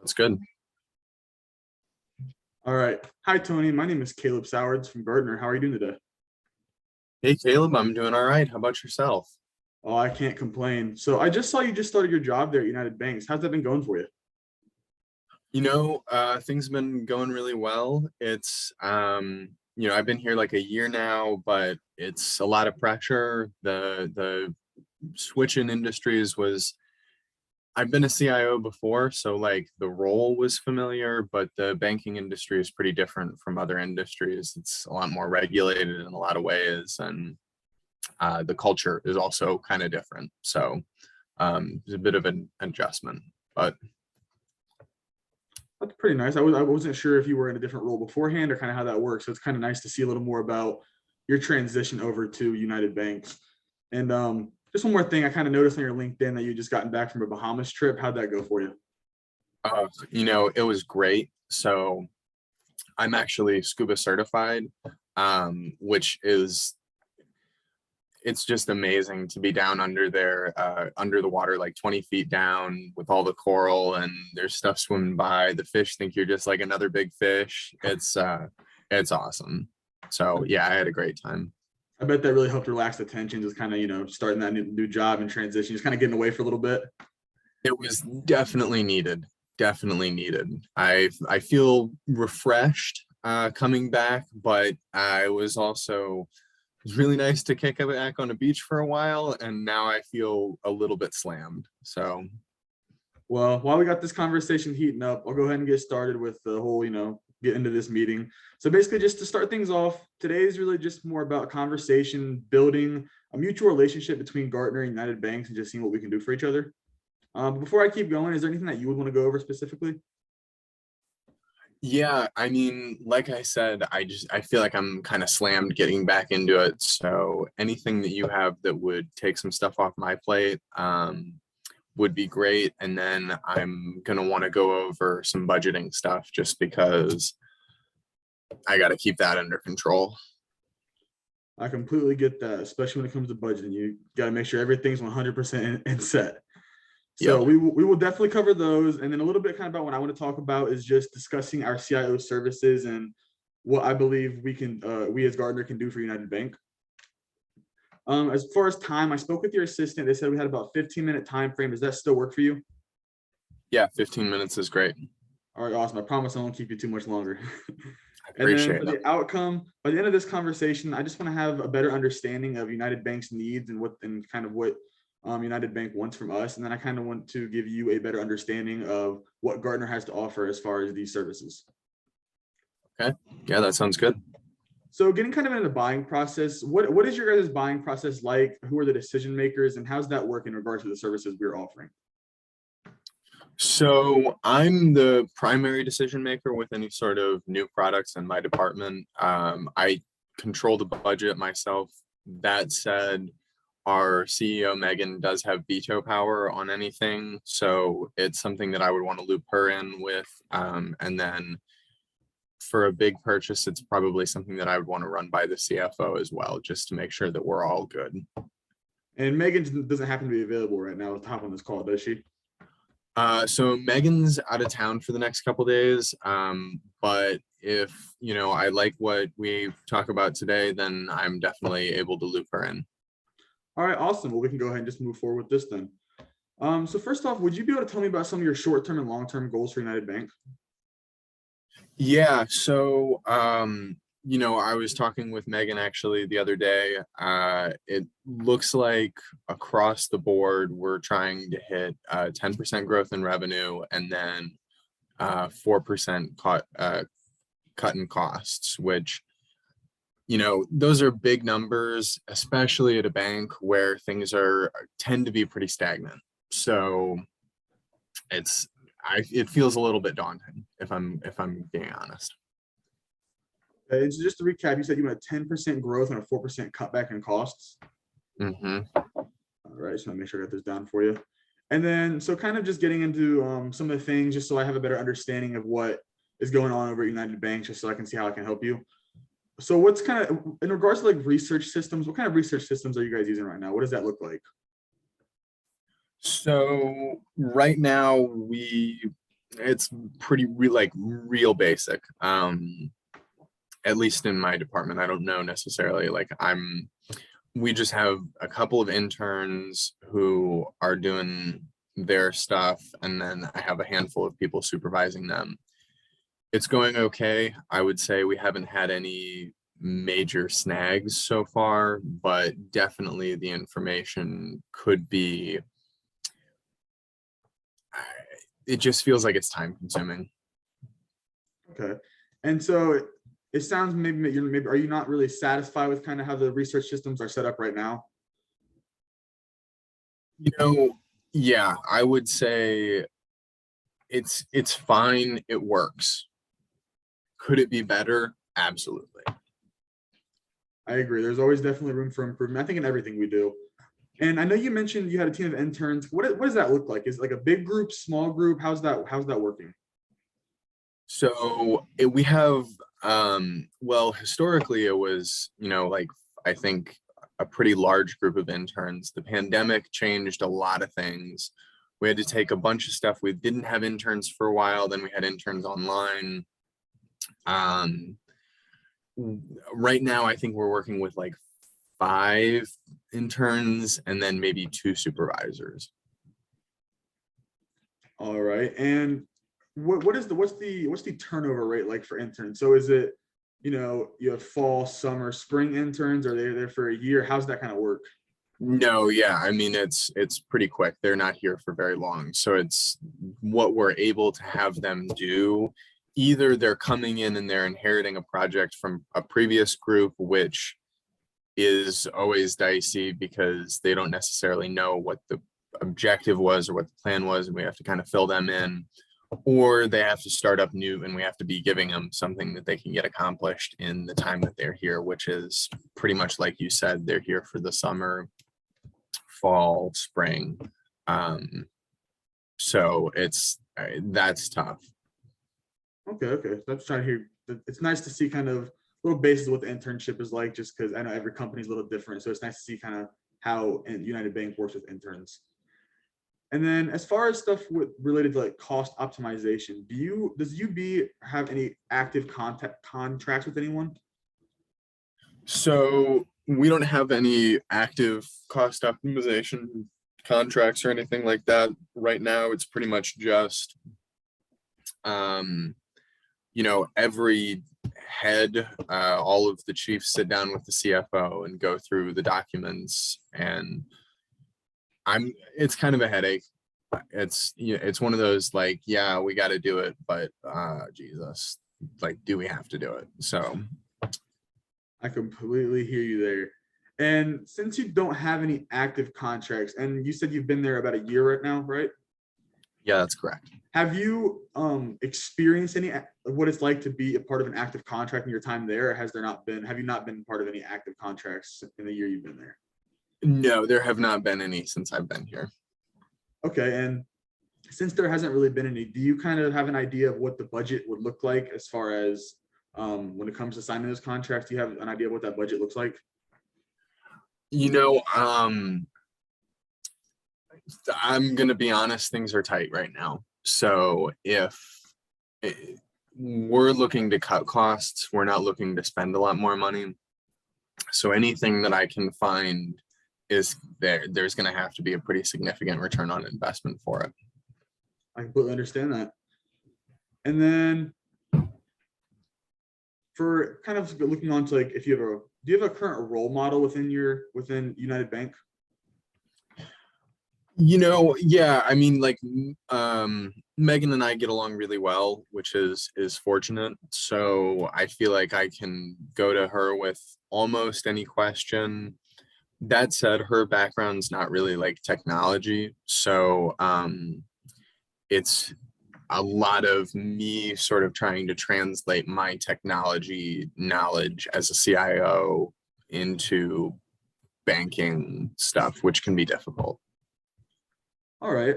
That's good. All right. Hi, Tony. My name is Kaleb Sowards from Gardner. How are you doing today? Hey, Caleb, I'm doing all right. How about yourself? Oh, I can't complain. So I just saw you just started your job there at United Banks. How's that been going for you? Things have been going really well. I've been here like a year now, but it's a lot of pressure. The switch in industries was I've been a CIO before, so like the role was familiar, but the banking industry is pretty different from other industries. It's a lot more regulated in a lot of ways, and the culture is also kind of different. So there's a bit of an adjustment, but That's pretty nice. I wasn't sure if you were in a different role beforehand or kind of how that works. So it's kind of nice to see a little more about your transition over to United Banks. And just one more thing, I kind of noticed on your LinkedIn that you just gotten back from a Bahamas trip. How'd that go for you? it was great. So I'm actually scuba certified, which is it's just amazing to be down under there, under the water, like 20 feet down with all the coral, and there's stuff swimming by. The fish think you're just like another big fish. It's awesome. So yeah, I had a great time. I bet that really helped relax the tension, just kind of, starting that new job and transition, just kind of getting away for a little bit. It was definitely needed. Definitely needed. I feel refreshed coming back, but I was also it was really nice to kick it back on a beach for a while, and now I feel a little bit slammed. So, Well, while we got this conversation heating up, I'll go ahead and get started with the whole, get into this meeting. So basically, just to start things off, today is really just more about conversation, building a mutual relationship between Gartner and United Banks, and just seeing what we can do for each other. Before I keep going, is there anything that you would want to go over specifically? yeah, I mean, like I said, I feel like I'm kind of slammed getting back into it. So anything that you have that would take some stuff off my plate would be great. And then I'm gonna want to go over some budgeting stuff just because I got to keep that under control. I completely get that, especially when it comes to budgeting. You got to make sure everything's 100% in set. So Yep. we will definitely cover those. And then a little bit kind of about what I want to talk about is just discussing our CIO services and what I believe we as Gardner can do for United Bank. As far as time, I spoke with your assistant. They said we had about 15-minute time frame. Does that still work for you? Yeah, 15 minutes is great. All right, awesome. I promise I won't keep you too much longer. I And then appreciate for it. the outcome, by the end of this conversation, I just want to have a better understanding of United Bank's needs and kind of what United Bank wants from us. And then I kind of want to give you a better understanding of what Gartner has to offer as far as these services. Okay. Yeah, that sounds good. So getting kind of into the buying process, what is your guys' buying process like? Who are the decision makers, and how's that work in regards to the services we're offering? So I'm the primary decision maker with any sort of new products in my department. I control the budget myself. That said, our CEO Megan does have veto power on anything, so it's something that I would want to loop her in with. And then for a big purchase, it's probably something that I would want to run by the CFO as well, just to make sure that we're all good. And Megan doesn't happen to be available right now to hop on this call, does she? So Megan's out of town for the next couple days. But if I like what we talk about today, then I'm definitely able to loop her in. All right, awesome. Well, we can go ahead and just move forward with this then. So first off, would you be able to tell me about some of your short-term and long-term goals for United Bank? Yeah, so I was talking with Megan actually the other day. It looks like across the board we're trying to hit 10% growth in revenue, and then 4% cut in costs, which those are big numbers, especially at a bank where things tend to be pretty stagnant. So it feels a little bit daunting if I'm being honest. Okay, and so just to recap, you said you want a 10% growth and a 4% cutback in costs. Mm-hmm. All right, just want to make sure I got this down for you. And then, so kind of just getting into some of the things, just so I have a better understanding of what is going on over at United Bank, just so I can see how I can help you. So what's kind of, in regards to like research systems, what kind of research systems are you guys using right now? What does that look like? So right now we It's pretty like real basic. At least in my department, I don't know necessarily. Like we just have a couple of interns who are doing their stuff, and then I have a handful of people supervising them. It's going okay. I would say we haven't had any major snags so far, but definitely the information could be, it just feels like it's time consuming. Okay. And so it sounds maybe are you not really satisfied with kind of how the research systems are set up right now? You know, yeah, I would say it's fine. It works. Could it be better? Absolutely. I agree. There's always definitely room for improvement. I think in everything we do. And I know you mentioned you had a team of interns. What does that look like? Is it like a big group, small group? How's that working? So we have, well, historically it was, like I think a pretty large group of interns. The pandemic changed a lot of things. We had to take a bunch of stuff. We didn't have interns for a while, then we had interns online. Um, right now, I think we're working with like 5 interns and then maybe 2 supervisors. All right. And what's the turnover rate like for interns? So is it, you have fall, summer, spring interns? Are they there for a year? How's that kind of work? No, yeah, I mean it's pretty quick. They're not here for very long. So it's what we're able to have them do. Either they're coming in and they're inheriting a project from a previous group, which is always dicey because they don't necessarily know what the objective was or what the plan was, and we have to kind of fill them in, or they have to start up new and we have to be giving them something that they can get accomplished in the time that they're here, which is pretty much like you said, they're here for the summer, fall, spring. So that's tough. Okay. That's trying to hear. It's nice to see kind of little basis of what the internship is like, just because I know every company is a little different. So it's nice to see kind of how United Bank works with interns. And then as far as stuff related to like cost optimization, does UB have any active contact contracts with anyone? So we don't have any active cost optimization contracts or anything like that right now. It's pretty much just every head, all of the chiefs sit down with the CFO and go through the documents, and it's kind of a headache. It's one of those like, yeah, we got to do it, but Jesus, like, do we have to do it? So I completely hear you there. And since you don't have any active contracts, and you said you've been there about a year right now, right? yeah, that's correct. Have you experienced any what it's like to be a part of an active contract in your time there? Or have you not been part of any active contracts in the year you've been there? No, there have not been any since I've been here. Okay, and since there hasn't really been any, do you kind of have an idea of what the budget would look like as far as when it comes to signing those contracts? Do you have an idea of what that budget looks like? You know, I'm gonna be honest, things are tight right now. So if we're looking to cut costs, we're not looking to spend a lot more money. So anything that I can find is there's gonna have to be a pretty significant return on investment for it. I completely understand that. And then for kind of looking on to like if do you have a current role model within United Bank? Yeah, I mean, like, Megan and I get along really well, which is fortunate. So I feel like I can go to her with almost any question. That said, her background's not really like technology. So it's a lot of me sort of trying to translate my technology knowledge as a CIO into banking stuff, which can be difficult. All right.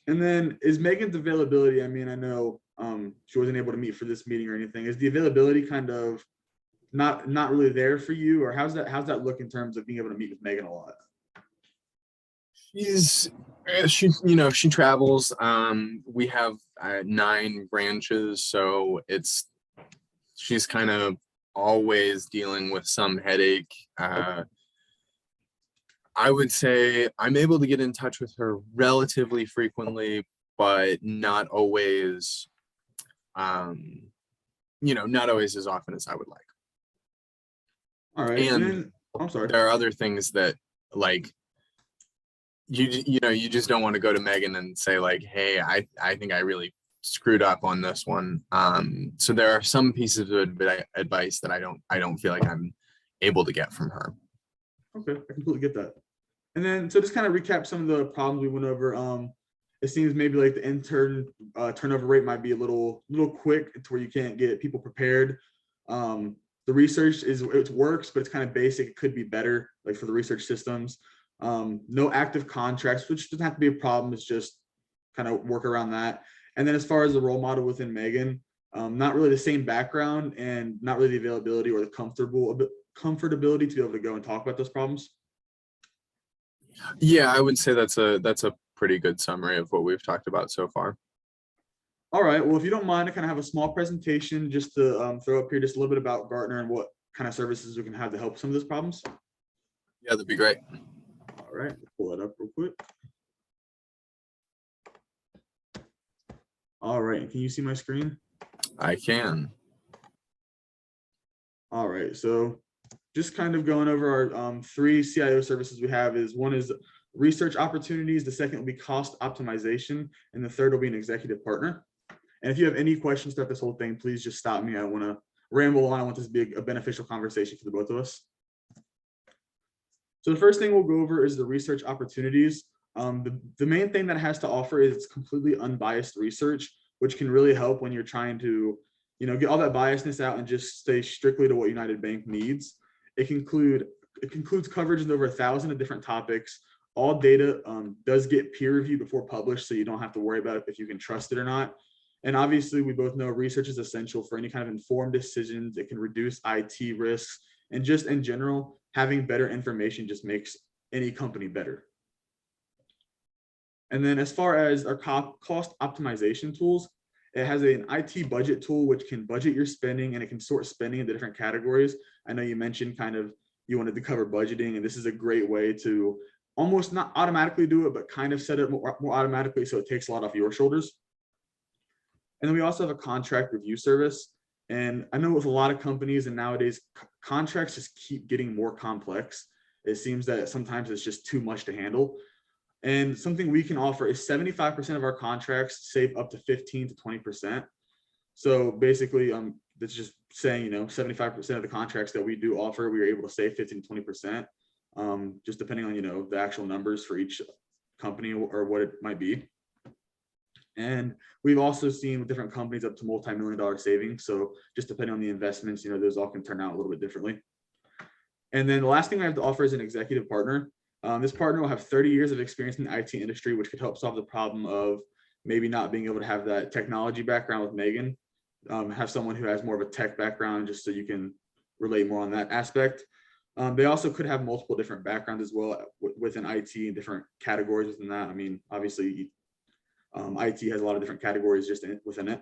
And then is Megan's availability? I mean, I know she wasn't able to meet for this meeting or anything. Is the availability kind of not really there for you, or how's that look in terms of being able to meet with Megan a lot? She travels. We have 9 branches, so she's kind of always dealing with some headache. I would say I'm able to get in touch with her relatively frequently, but not always, not always as often as I would like. All right, and And then I'm sorry. there are other things that, like, you just don't want to go to Megan and say, like, hey, I think I really screwed up on this one. So there are some pieces of advice that I don't feel like I'm able to get from her. Okay, I completely get that. And then, so just kind of recap some of the problems we went over. It seems maybe like the intern turnover rate might be a little quick to where you can't get people prepared. The research it works, but it's kind of basic. It could be better, like for the research systems. No active contracts, which doesn't have to be a problem. It's just kind of work around that. And then as far as the role model within Megan, not really the same background and not really the availability or the comfortability to be able to go and talk about those problems. Yeah, I would say that's a pretty good summary of what we've talked about so far. All right. Well, if you don't mind, I kind of have a small presentation just to throw up here just a little bit about Gartner and what kind of services we can have to help some of those problems. Yeah, that'd be great. All right. Pull it up real quick. All right. Can you see my screen? I can. All right. So just kind of going over our 3 CIO services we have is one is research opportunities. The second will be cost optimization. And the third will be an executive partner. And if you have any questions throughout this whole thing, please just stop me. I want to ramble on. I want this to be a beneficial conversation for the both of us. So the first thing we'll go over is the research opportunities. The main thing that it has to offer is it's completely unbiased research, which can really help when you're trying to, get all that biasness out and just stay strictly to what United Bank needs. It concludes coverage in over 1,000 of different topics. All data does get peer reviewed before published, so you don't have to worry about if you can trust it or not. And obviously, we both know research is essential for any kind of informed decisions. It can reduce IT risks. And just in general, having better information just makes any company better. And then as far as our cost optimization tools, it has an IT budget tool, which can budget your spending and it can sort spending into different categories. I know you mentioned kind of you wanted to cover budgeting, and this is a great way to almost not automatically do it, but kind of set it more automatically so it takes a lot off your shoulders. And then we also have a contract review service. And I know with a lot of companies and nowadays, contracts just keep getting more complex. It seems that sometimes it's just too much to handle. And something we can offer is 75% of our contracts save up to 15 to 20%. So basically, that's just saying, 75% of the contracts that we do offer, we are able to save 15 to 20%, just depending on, the actual numbers for each company or what it might be. And we've also seen with different companies up to multi-million-dollar savings. So just depending on the investments, those all can turn out a little bit differently. And then the last thing I have to offer is an executive partner. This partner will have 30 years of experience in the IT industry, which could help solve the problem of maybe not being able to have that technology background with Megan. Have someone who has more of a tech background just so you can relate more on that aspect. They also could have multiple different backgrounds as well within IT and different categories within that. I mean, obviously, IT has a lot of different categories just within it.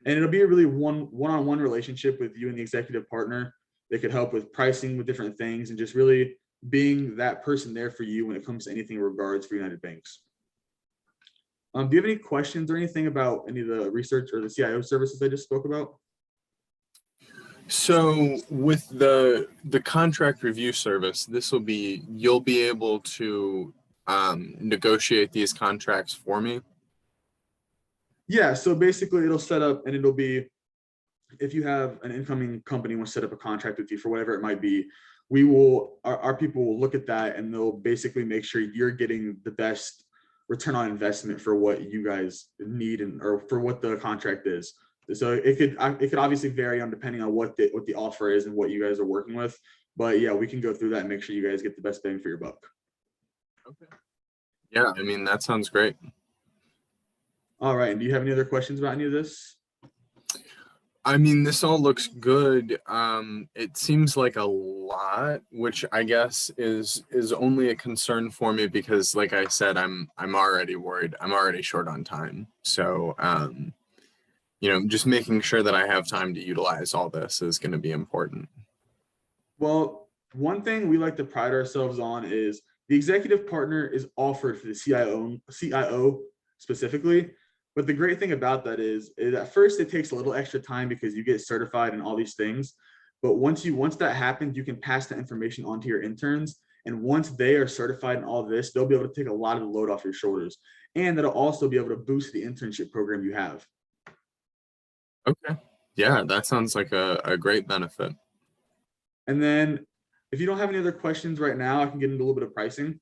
And it'll be a really one-on-one relationship with you and the executive partner. They could help with pricing with different things and just really being that person there for you when it comes to anything in regards for United Banks. Do you have any questions or anything about any of the research or the CIO services I just spoke about? So with the contract review service, you'll be able to negotiate these contracts for me. Yeah, so basically it'll set up and it'll be, if you have an incoming company wants to set up a contract with you for whatever it might be, our people will look at that and they'll basically make sure you're getting the best return on investment for what you guys need or for what the contract is. So it could obviously vary on depending on what the offer is and what you guys are working with. But yeah, we can go through that and make sure you guys get the best bang for your buck. Okay. Yeah, I mean, that sounds great. All right. And do you have any other questions about any of this? I mean, this all looks good. It seems like a lot, which I guess is only a concern for me because, like I said, I'm already worried. I'm already short on time. So, just making sure that I have time to utilize all this is going to be important. Well, one thing we like to pride ourselves on is the executive partner is offered for the CIO specifically. But the great thing about that is at first it takes a little extra time because you get certified and all these things. But once that happens, you can pass that information on to your interns. And once they are certified in all this, they'll be able to take a lot of the load off your shoulders. And that'll also be able to boost the internship program you have. Okay. Yeah, that sounds like a great benefit. And then if you don't have any other questions right now, I can get into a little bit of pricing.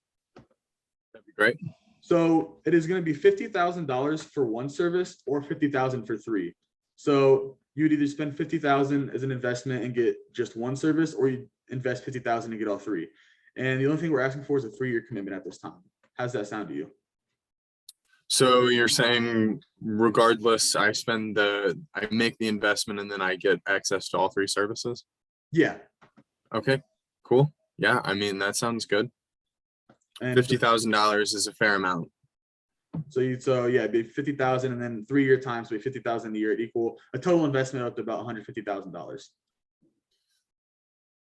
That'd be great. So it is going to be $50,000 for one service or $50,000 for three. So you'd either spend $50,000 as an investment and get just one service, or you invest $50,000 and get all three. And the only thing we're asking for is a 3-year commitment at this time. How's that sound to you? So you're saying regardless, I make the investment and then I get access to all three services? Yeah. Okay, cool. Yeah, I mean, that sounds good. And $50,000 is a fair amount. so yeah, it'd be 50,000, and then 3-year times would be 50,000 a year. It'd equal a total investment up to about $150,000.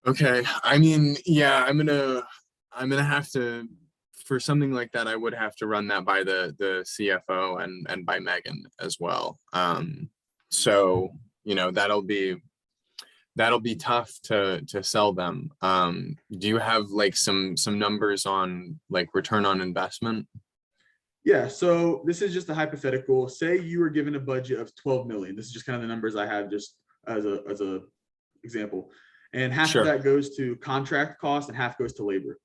Okay, I mean, yeah, I'm gonna have to, for something like that, I would have to run that by the CFO and by Megan as well. So that'll be tough to sell them. Do you have like some numbers on like return on investment? Yeah, so this is just a hypothetical. Say you were given a budget of 12 million. This is just kind of the numbers I have just as a example. And half of Sure. that goes to contract cost and half goes to labor.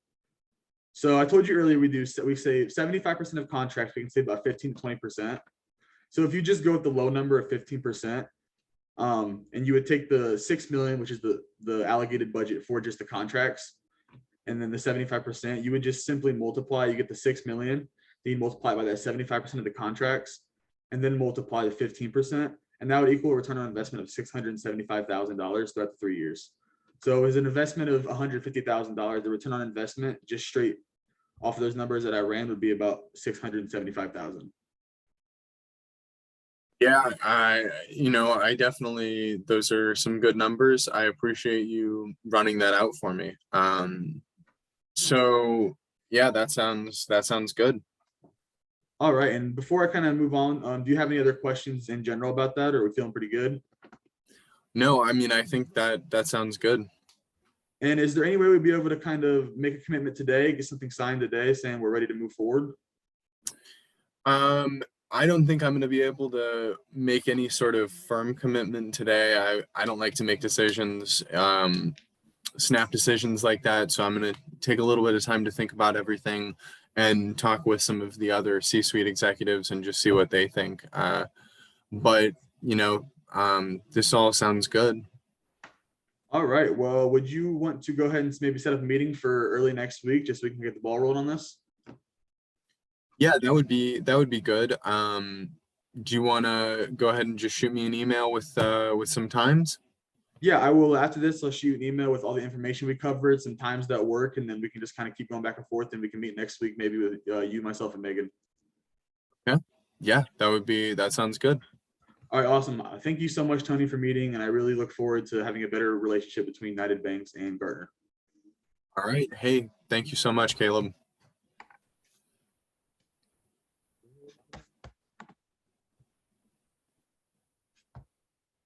So I told you earlier we save 75% of contracts, we can save about 15 to 20%. So if you just go with the low number of 15%, and you would take the 6 million, which is the allocated budget for just the contracts, and then the 75%, you would just simply multiply, you get the 6 million, then you multiply by that 75% of the contracts, and then multiply the 15%, and that would equal a return on investment of $675,000 throughout the 3 years. So as an investment of $150,000, the return on investment just straight off of those numbers that I ran would be about $675,000. Yeah, I definitely, those are some good numbers. I appreciate you running that out for me. So yeah, that sounds good. All right, and before I kind of move on, do you have any other questions in general about that, or are we feeling pretty good? No, I mean, I think that sounds good. And is there any way we'd be able to kind of make a commitment today, get something signed today saying we're ready to move forward? I don't think I'm going to be able to make any sort of firm commitment today. I don't like to make decisions, snap decisions like that. So I'm going to take a little bit of time to think about everything and talk with some of the other C-suite executives and just see what they think. But this all sounds good. All right, well, would you want to go ahead and maybe set up a meeting for early next week just so we can get the ball rolling on this? Yeah, that would be good. Do you want to go ahead and just shoot me an email with some times? Yeah, I will. After this, I'll shoot you an email with all the information we covered, some times that work, and then we can just kind of keep going back and forth, and we can meet next week, maybe with you, myself, and Megan. Yeah, that sounds good. All right, awesome. Thank you so much, Tony, for meeting, and I really look forward to having a better relationship between United Banks and Gartner. All right. Hey, thank you so much, Caleb.